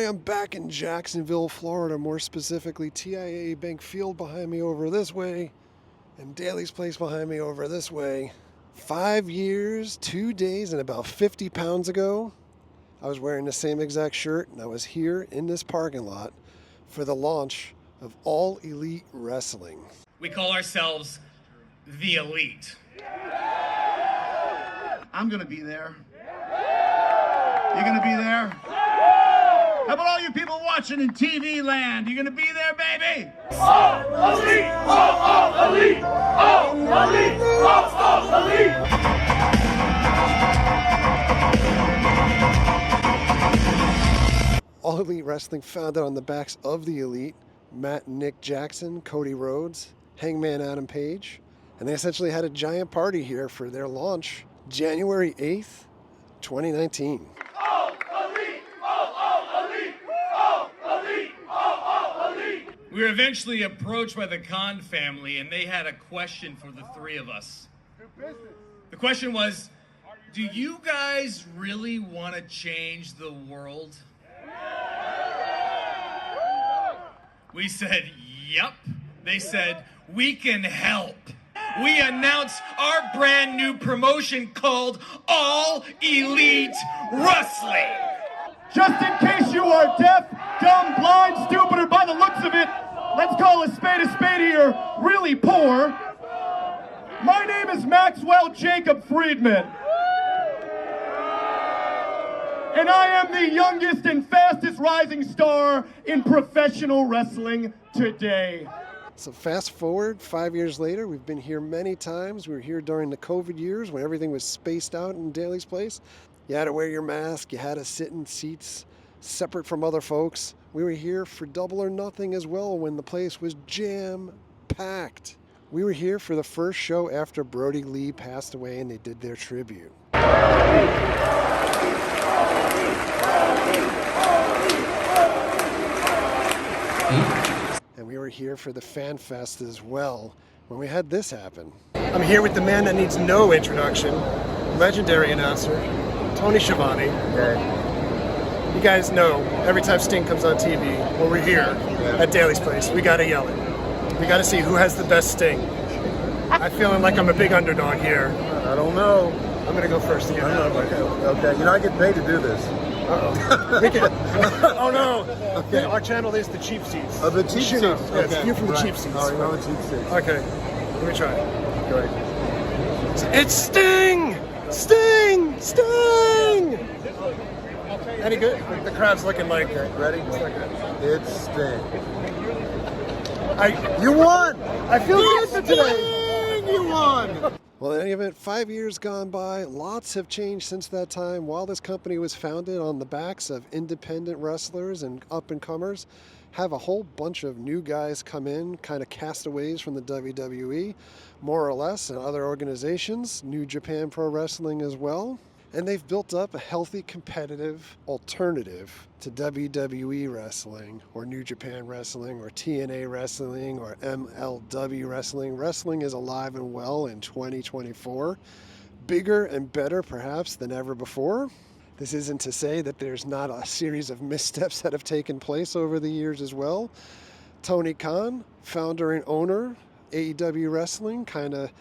am back in Jacksonville, Florida, more specifically TIAA Bank Field behind me over this way, and Daly's Place behind me over this way. 5 years, 2 days, and about 50 pounds ago, I was wearing the same exact shirt, and I was here in this parking lot for the launch of All Elite Wrestling. We call ourselves the Elite. I'm gonna be there. You gonna be there? How about all you people watching in TV land? You gonna be there, baby? All elite! All elite! All elite! All elite! All Elite Wrestling, founded on the backs of the Elite, Matt and Nick Jackson, Cody Rhodes, Hangman Adam Page, and they essentially had a giant party here for their launch, January 8th, 2019. All elite! All elite! All elite! All elite! We were eventually approached by the Khan family, and they had a question for the three of us. The question was, do you guys really want to change the world? We said, yep. They said, we can help. We announced our brand new promotion called All Elite Wrestling. Just in case you are deaf, dumb, blind, stupid, or by the looks of it, let's call a spade here, really poor. My name is Maxwell Jacob Friedman. And I am the youngest and fastest rising star in professional wrestling today. So fast forward 5 years later, we've been here many times. We were here during the COVID years when everything was spaced out in Daly's Place. You had to wear your mask. You had to sit in seats separate from other folks. We were here for Double or Nothing as well when the place was jam-packed. We were here for the first show after Brody Lee passed away and they did their tribute. And we were here for the Fan Fest as well when we had this happen. I'm here with the man that needs no introduction, legendary announcer, Tony Schiavone. Okay. You guys know every time Sting comes on TV, when we're here at Daly's Place, we gotta yell it. We gotta see who has the best Sting. I'm feeling like I'm a big underdog here. I don't know. I'm gonna go first again. Okay. You know, I get paid to do this. Oh no! Okay. Our channel is the cheap seats. Oh, the cheap seats. Yeah, it's you from the cheap seats. Oh, you know the cheap seats. Okay, let me try. Go ahead. It's Sting! Sting! Sting! Any good? The crowd's looking like. Okay, ready? It's Sting. You won! I feel good for today. Sting! You won! Well, in any event, 5 years gone by, lots have changed since that time. While this company was founded on the backs of independent wrestlers and up-and-comers, have a whole bunch of new guys come in, kind of castaways from the WWE, more or less, and other organizations, New Japan Pro Wrestling as well. And they've built up a healthy, competitive alternative to WWE Wrestling, or New Japan Wrestling, or TNA Wrestling, or MLW Wrestling. Wrestling is alive and well in 2024. Bigger and better, perhaps, than ever before. This isn't to say that there's not a series of missteps that have taken place over the years as well. Tony Khan, founder and owner, AEW Wrestling, kind of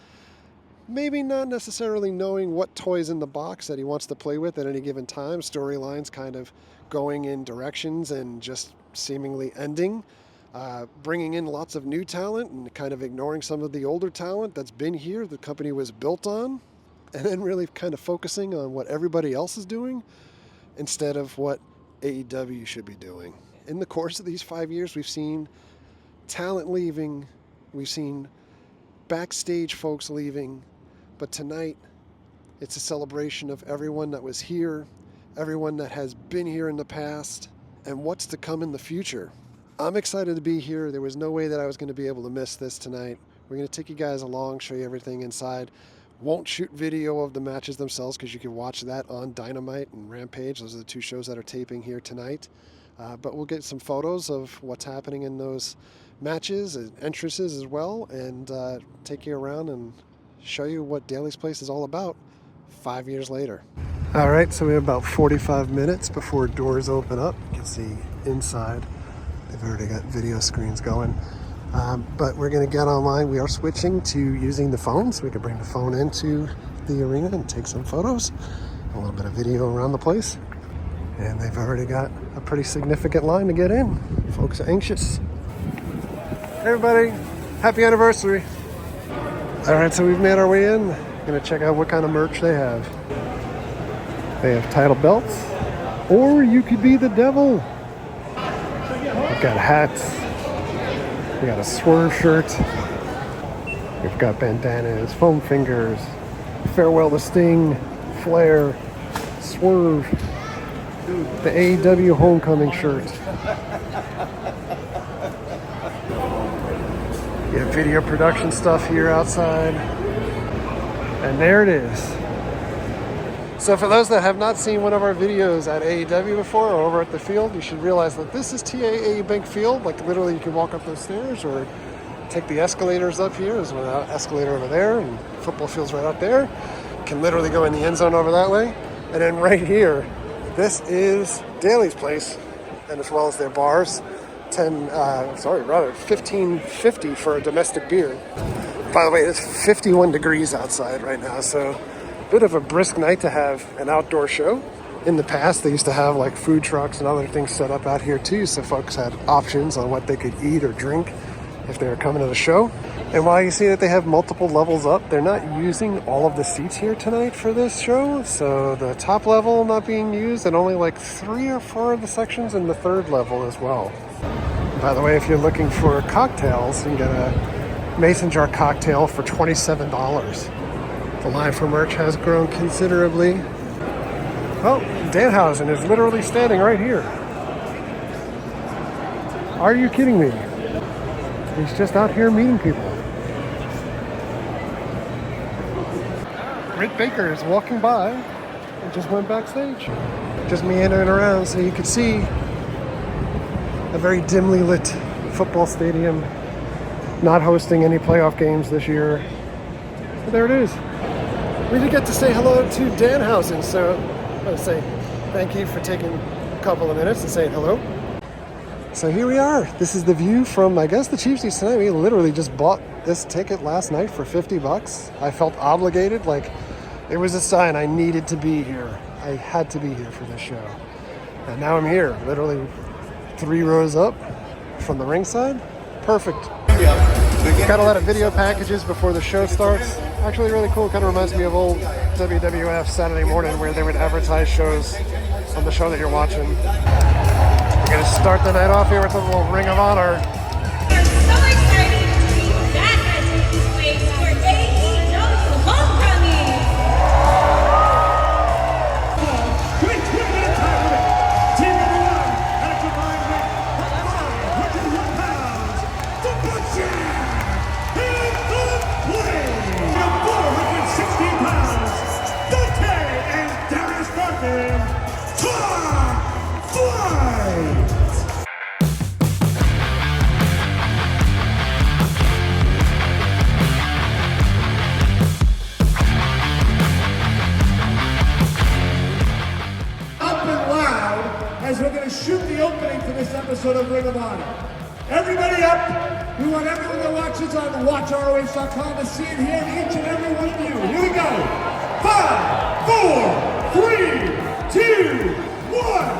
maybe not necessarily knowing what toys in the box that he wants to play with at any given time. Storylines kind of going in directions and just seemingly ending. Bringing in lots of new talent and kind of ignoring some of the older talent that's been here, the company was built on. And then really kind of focusing on what everybody else is doing instead of what AEW should be doing. In the course of these 5 years, we've seen talent leaving. We've seen backstage folks leaving. But tonight, it's a celebration of everyone that was here, everyone that has been here in the past, and what's to come in the future. I'm excited to be here. There was no way that I was going to be able to miss this tonight. We're going to take you guys along, show you everything inside. Won't shoot video of the matches themselves because you can watch that on Dynamite and Rampage. Those are the two shows that are taping here tonight. But we'll get some photos of what's happening in those matches and entrances as well, and take you around and show you what Daly's Place is all about 5 years later. All right, so we have about 45 minutes before doors open up. You can see inside, they've already got video screens going. But we're gonna get online. We are switching to using the phone, so we can bring the phone into the arena and take some photos, a little bit of video around the place. And they've already got a pretty significant line to get in. Folks are anxious. Hey everybody, happy anniversary. All right, so we've made our way in. Gonna check out what kind of merch they have. They have title belts, or you could be the devil. We've got hats. We got a Swerve shirt. We've got bandanas, foam fingers, farewell to Sting, Flair, Swerve, the AEW homecoming shirt. You have video production stuff here outside. And there it is. So for those that have not seen one of our videos at AEW before or over at the field, you should realize that this is TAA Bank Field. Like literally you can walk up those stairs or take the escalators up here. There's an escalator over there and football field's right up there. You can literally go in the end zone over that way. And then right here, this is Daly's place, and as well as their bars. $15.50 for a domestic beer. By the way, it's 51 degrees outside right now, so a bit of a brisk night to have an outdoor show. In the past, they used to have like food trucks and other things set up out here too, so folks had options on what they could eat or drink if they were coming to the show. And while you see that they have multiple levels up, they're not using all of the seats here tonight for this show. So the top level not being used, and only like 3 or 4 of the sections in the third level as well. By the way, if you're looking for cocktails, you can get a mason jar cocktail for $27. The line for merch has grown considerably. Oh, Danhausen is literally standing right here. Are you kidding me? He's just out here meeting people. Britt Baker is walking by and just went backstage. Just meandering around so you could see a very dimly lit football stadium, not hosting any playoff games this year. But there it is. We did get to say hello to Danhausen, so I want to say thank you for taking a couple of minutes and saying hello. So here we are. This is the view from, I guess, the Chiefs tonight. We literally just bought this ticket last night for $50. I felt obligated, like it was a sign I needed to be here. I had to be here for this show. And now I'm here, literally 3 rows up from the ringside. Perfect. Got a lot of video packages before the show starts. Actually really cool. Kind of reminds me of old WWF Saturday morning where they would advertise shows on the show that you're watching. We're going to start the night off here with a little Ring of Honor. We're so excited to be back at this place for AEW Homecoming. Great 20-minute time limit. Team number 1 at a combined weight of 501 pounds. The Butcher in the plane of 416 pounds. Dante and Darius Garvin. Top Flight. As we're going to shoot the opening for this episode of Ring of Honor. Everybody up! We want everyone that watches on WatchROH.com to see and hear each and every one of you. Here we go. 5, 4, 3, 2, 1.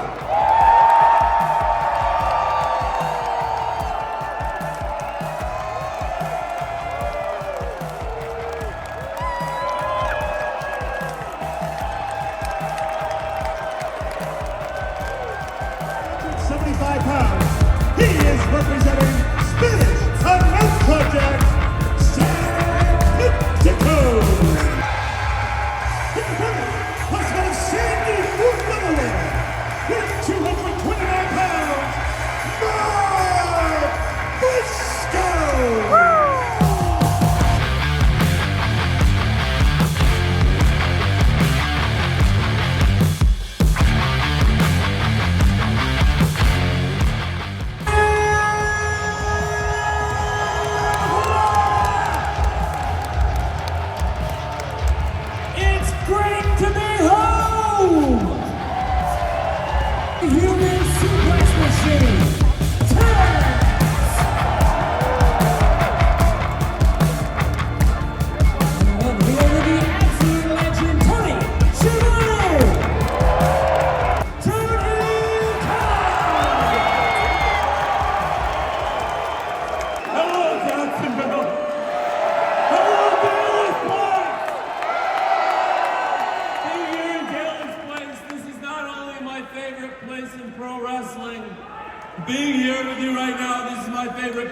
Representing Spinach Unknown Project, San Francisco. Plus one of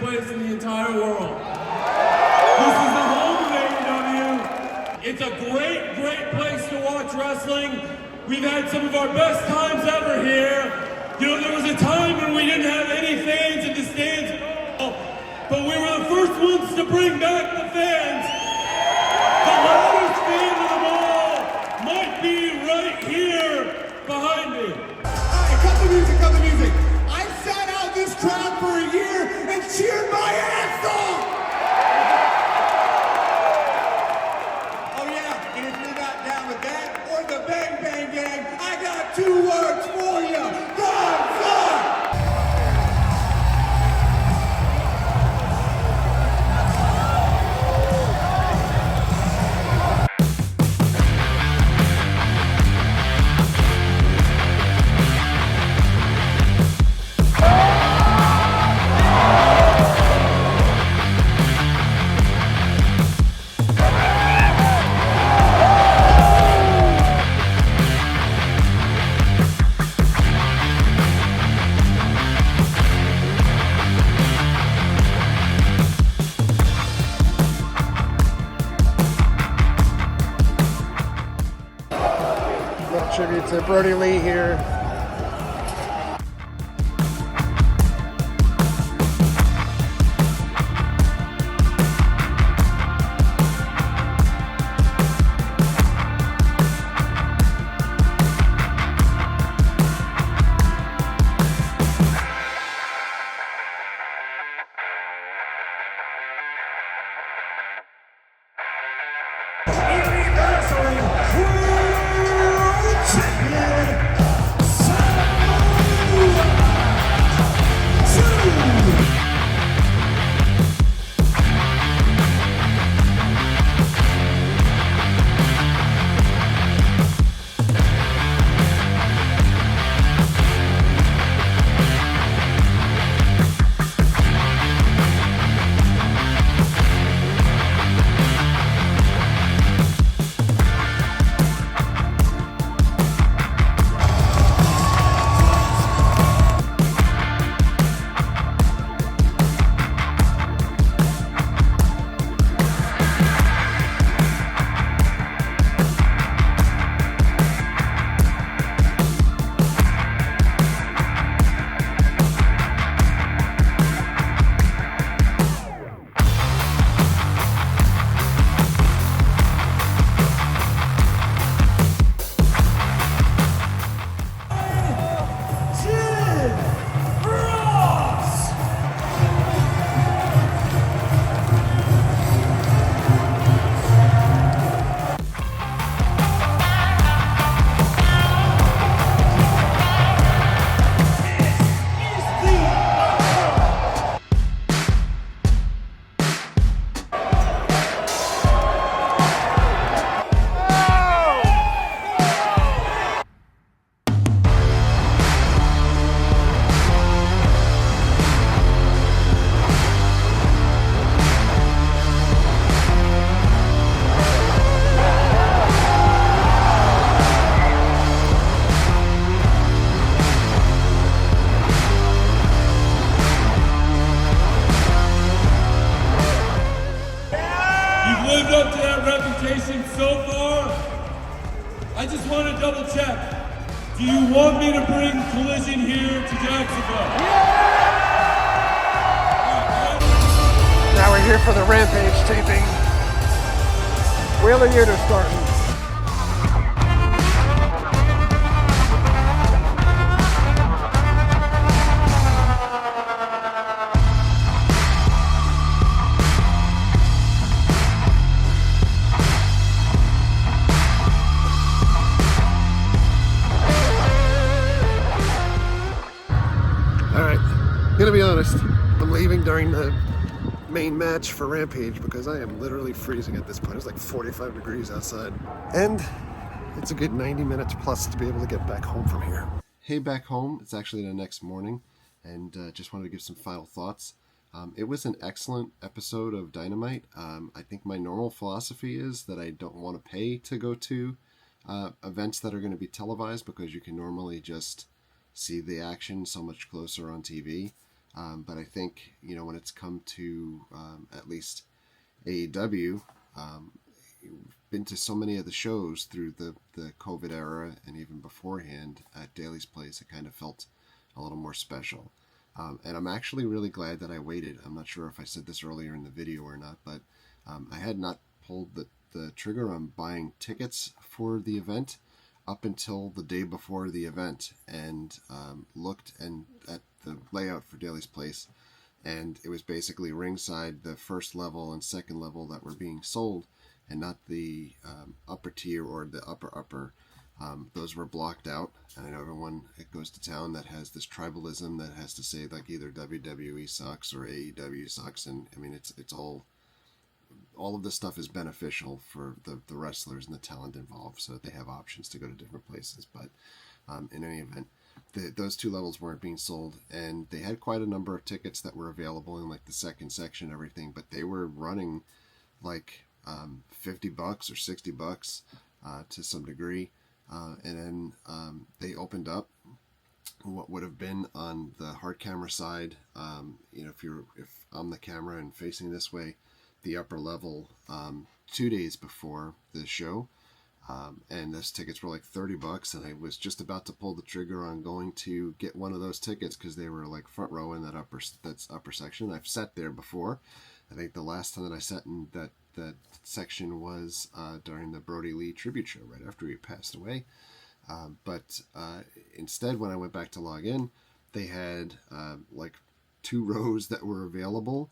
place in the entire world. This is the home of AEW. It's a great, great place to watch wrestling. We've had some of our best times ever here. You know, there was a time when we didn't have any fans in the stands, but we were the first ones to bring back the fans. The loudest fan of them all might be right here behind me. All right, cut the music, cut the music. I sat out this crowd for a year and cheered my ass off. Oh yeah, and if you're not down with that or the Bang Bang Gang, I got 2 words for you. Godfather. Little tribute to Brody Lee here. Lived up to that reputation so far. I just want to double check. Do you want me to bring Collision here to Jacksonville? Now we're here for the Rampage taping. Wheeler Yuta starting. Gonna be honest, I'm leaving during the main match for Rampage because I am literally freezing at this point. It's like 45 degrees outside. And it's a good 90 minutes plus to be able to get back home from here. Hey, back home. It's actually the next morning, and just wanted to give some final thoughts. It was an excellent episode of Dynamite. I think my normal philosophy is that I don't want to pay to go to events that are going to be televised because you can normally just see the action so much closer on TV. But I think, when it's come to at least AEW, been to so many of the shows through the COVID era and even beforehand at Daly's Place, it kind of felt a little more special. And I'm actually really glad that I waited. I'm not sure if I said this earlier in the video or not, but I had not pulled the trigger on buying tickets for the event up until the day before the event, and looked at the layout for Daly's Place, and it was basically ringside, the first level and second level that were being sold, and not the upper tier or the upper. Those were blocked out, and I know everyone that goes to town that has this tribalism that has to say like either WWE sucks or AEW sucks, and I mean it's all of this stuff is beneficial for the wrestlers and the talent involved, so that they have options to go to different places. But in any event, those two levels weren't being sold, and they had quite a number of tickets that were available in like the second section and everything, but they were running like $50 or $60 to some degree. And then they opened up what would have been on the hard camera side. If I'm the camera and facing this way, the upper level 2 days before the show, and those tickets were like $30, and I was just about to pull the trigger on going to get one of those tickets because they were like front row in that upper section. I've sat there before. I think the last time that I sat in that section was during the Brody Lee tribute show right after he passed away. But instead, when I went back to log in, they had like 2 rows that were available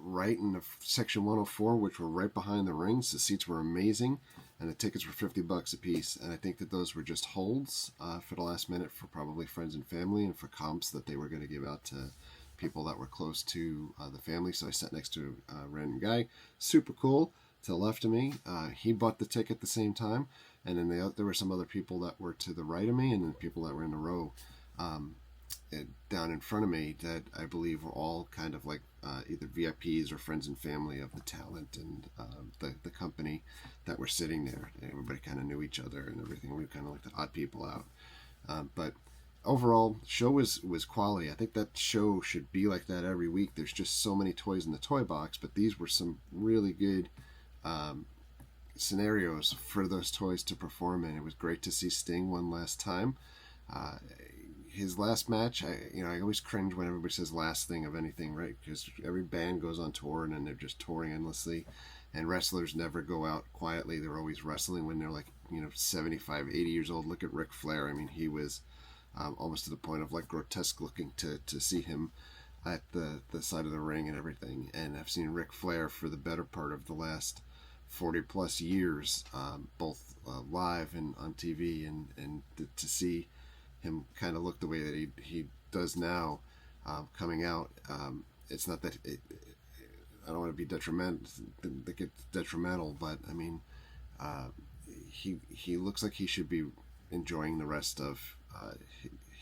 right in the section 104, which were right behind the rings. The seats were amazing, and the tickets were $50 a piece. And I think that those were just holds for the last minute for probably friends and family, and for comps that they were going to give out to people that were close to the family. So I sat next to a random guy, super cool, to the left of me. He bought the ticket at the same time, and then there were some other people that were to the right of me, and then people that were in a row down in front of me that I believe were all kind of like either VIPs or friends and family of the talent and the company that were sitting there. Everybody kind of knew each other and everything. We were kind of like the odd people out. But overall, show was quality. I think that show should be like that every week. There's just so many toys in the toy box, but these were some really good scenarios for those toys to perform in. It was great to see Sting one last time. His last match, I always cringe when everybody says last thing of anything, right? Because every band goes on tour and then they're just touring endlessly, and wrestlers never go out quietly. They're always wrestling when they're like 75, 80 years old. Look at Ric Flair. I mean, he was almost to the point of like grotesque looking to see him at the side of the ring and everything. And I've seen Ric Flair for the better part of the last 40 plus years, both live and on TV, and to see him kind of look the way that he does now, coming out. It's not that I don't want to be detrimental, but I mean, he looks like he should be enjoying the rest of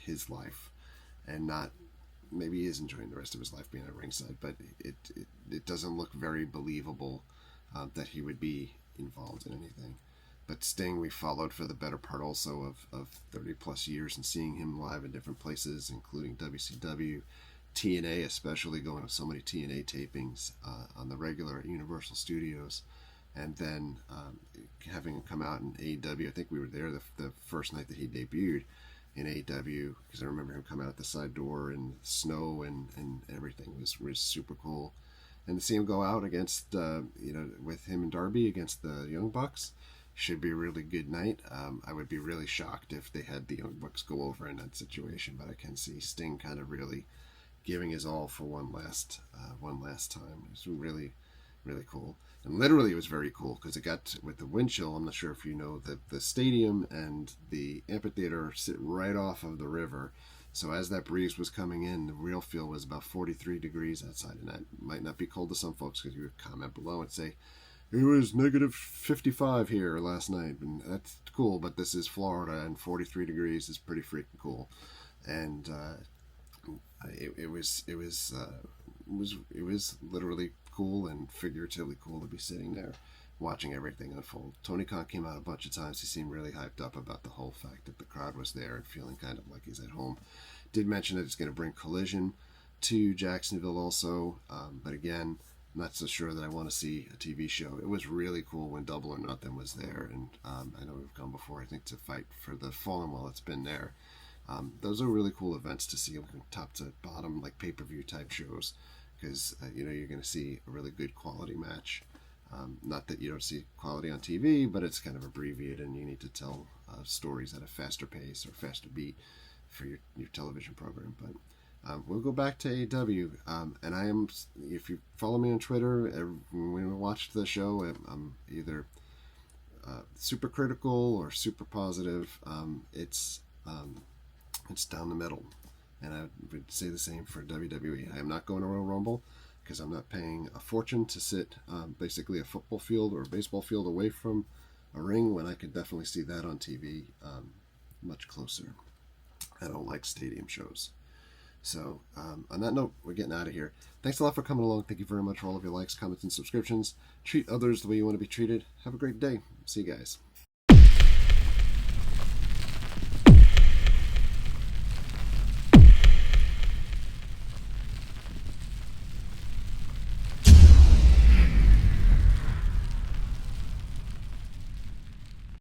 his life, and not, maybe he is enjoying the rest of his life being at ringside, but it doesn't look very believable that he would be involved in anything. But Sting, we followed for the better part also of 30 plus years, and seeing him live in different places, including WCW, TNA, especially going to so many TNA tapings on the regular at Universal Studios, and then having him come out in AEW. I think we were there the first night that he debuted in AEW, because I remember him coming out the side door and snow and everything was super cool. And to see him go out against, with him and Darby against the Young Bucks, should be a really good night. I would be really shocked if they had the Young Bucks go over in that situation, but I can see Sting kind of really giving his all for one last time. It was really, really cool. And literally it was very cool because it got with the wind chill. I'm not sure if you know that the stadium and the amphitheater sit right off of the river. So as that breeze was coming in, the real feel was about 43 degrees outside, and that might not be cold to some folks because you would comment below and say, it was negative 55 here last night, and that's cool, but this is Florida, and 43 degrees is pretty freaking cool. And it was literally cool and figuratively cool to be sitting there watching everything unfold. Tony Khan came out a bunch of times. He seemed really hyped up about the whole fact that the crowd was there and feeling kind of like he's at home. Did mention that it's going to bring Collision to Jacksonville also, but again, I'm not so sure that I want to see a TV show. It was really cool when Double or Nothing was there, and I know we've gone before, I think, to Fight for the Fallen while it's been there. Those are really cool events to see from top to bottom, like pay-per-view type shows, because you're going to see a really good quality match. Not that you don't see quality on TV, but it's kind of abbreviated, and you need to tell stories at a faster pace or faster beat for your television program. But we'll go back to AEW, and I am, if you follow me on Twitter, when we watched the show, I'm either super critical or super positive. It's down the middle, and I would say the same for WWE. I am not going to Royal Rumble because I'm not paying a fortune to sit basically a football field or a baseball field away from a ring when I could definitely see that on TV much closer. I don't like stadium shows. So on that note, we're getting out of here. Thanks a lot for coming along. Thank you very much for all of your likes, comments, and subscriptions. Treat others the way you want to be treated. Have a great day. See you guys.